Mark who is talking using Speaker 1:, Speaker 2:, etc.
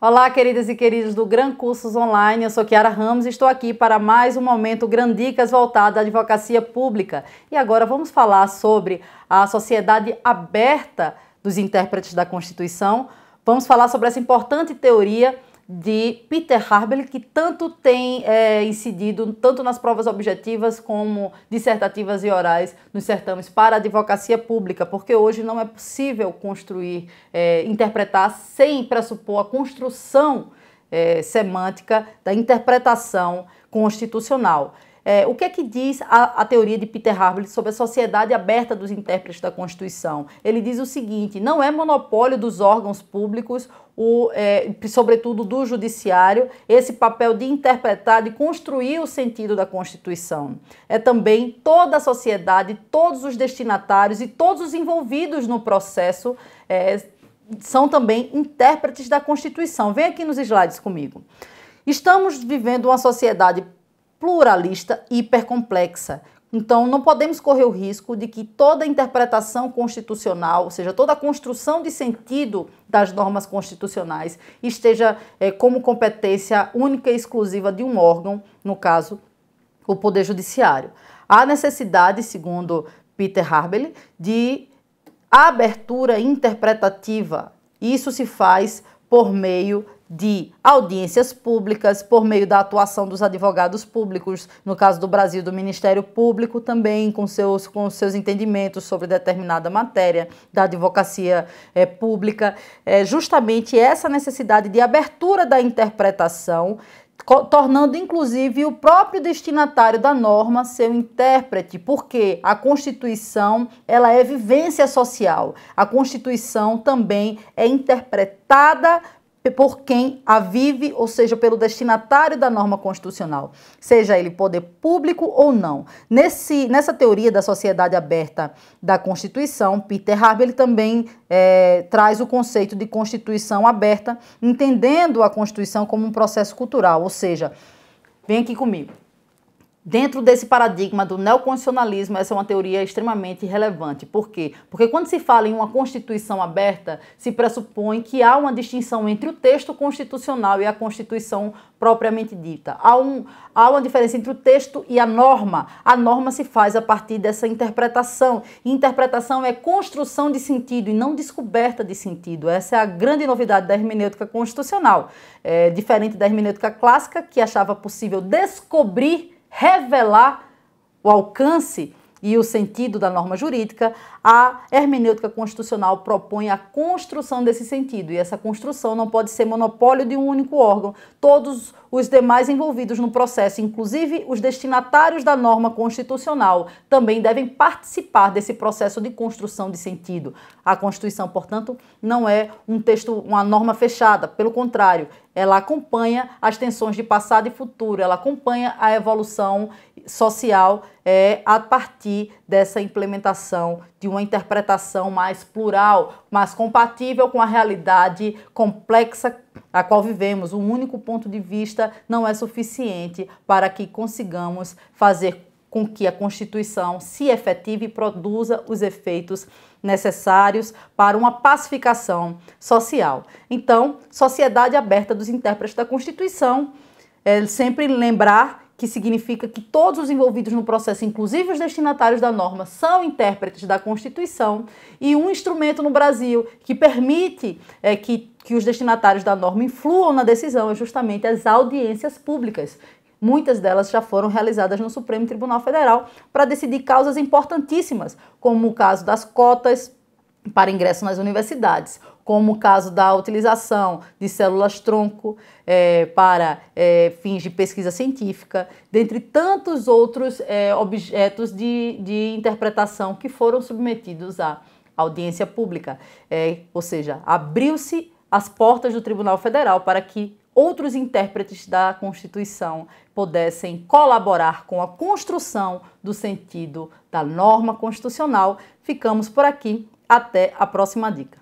Speaker 1: Olá, queridas e queridos do Gran Cursos Online, eu sou Kiara Ramos e estou aqui para mais um momento Grandicas voltado à advocacia pública. E agora vamos falar sobre a sociedade aberta dos intérpretes da Constituição. Vamos falar sobre essa importante teoria de Peter Harbel, que tanto tem incidido tanto nas provas objetivas como dissertativas e orais nos certames para a advocacia pública, porque hoje não é possível construir, interpretar sem pressupor a construção semântica da interpretação constitucional. O que é que diz a teoria de Peter Harbel sobre a sociedade aberta dos intérpretes da Constituição? Ele diz o seguinte: não é monopólio dos órgãos públicos, sobretudo do judiciário, esse papel de interpretar, de construir o sentido da Constituição. É também toda a sociedade, todos os destinatários e todos os envolvidos no processo são também intérpretes da Constituição. Vem aqui nos slides comigo. Estamos vivendo uma sociedade pluralista e hipercomplexa. Então, não podemos correr o risco de que toda interpretação constitucional, ou seja, toda a construção de sentido das normas constitucionais, esteja como competência única e exclusiva de um órgão, no caso, o Poder Judiciário. Há necessidade, segundo Peter Harbel, de abertura interpretativa. Isso se faz por meio de audiências públicas, por meio da atuação dos advogados públicos, no caso do Brasil, do Ministério Público, também com seus entendimentos sobre determinada matéria da advocacia pública. Justamente essa necessidade de abertura da interpretação, tornando inclusive o próprio destinatário da norma seu intérprete, porque a Constituição ela é vivência social. A Constituição também é interpretada por quem a vive, ou seja, pelo destinatário da norma constitucional, seja ele poder público ou não. Nessa teoria da sociedade aberta da Constituição, Peter Harbel também traz o conceito de Constituição aberta, entendendo a Constituição como um processo cultural, ou seja, vem aqui comigo. Dentro desse paradigma do neoconstitucionalismo, essa é uma teoria extremamente relevante. Por quê? Porque quando se fala em uma Constituição aberta, se pressupõe que há uma distinção entre o texto constitucional e a Constituição propriamente dita. Há uma diferença entre o texto e a norma. A norma se faz a partir dessa interpretação. E interpretação é construção de sentido e não descoberta de sentido. Essa é a grande novidade da hermenêutica constitucional. Diferente da hermenêutica clássica, que achava possível revelar o alcance e o sentido da norma jurídica, a hermenêutica constitucional propõe a construção desse sentido, e essa construção não pode ser monopólio de um único órgão. Todos os demais envolvidos no processo, inclusive os destinatários da norma constitucional, também devem participar desse processo de construção de sentido. A Constituição, portanto, não é um texto, uma norma fechada, pelo contrário, ela acompanha as tensões de passado e futuro, ela acompanha a evolução social a partir dessa implementação de uma interpretação mais plural, mais compatível com a realidade complexa a qual vivemos. Um único ponto de vista não é suficiente para que consigamos fazer com que a Constituição se efetive e produza os efeitos necessários para uma pacificação social. Então, sociedade aberta dos intérpretes da Constituição, sempre lembrar que significa que todos os envolvidos no processo, inclusive os destinatários da norma, são intérpretes da Constituição, e um instrumento no Brasil que permite que os destinatários da norma influam na decisão é justamente as audiências públicas. Muitas delas já foram realizadas no Supremo Tribunal Federal para decidir causas importantíssimas, como o caso das cotas para ingresso nas universidades, como o caso da utilização de células-tronco para fins de pesquisa científica, dentre tantos outros objetos de interpretação que foram submetidos à audiência pública. Ou seja, abriu-se as portas do Tribunal Federal para que outros intérpretes da Constituição pudessem colaborar com a construção do sentido da norma constitucional. Ficamos por aqui. Até a próxima dica.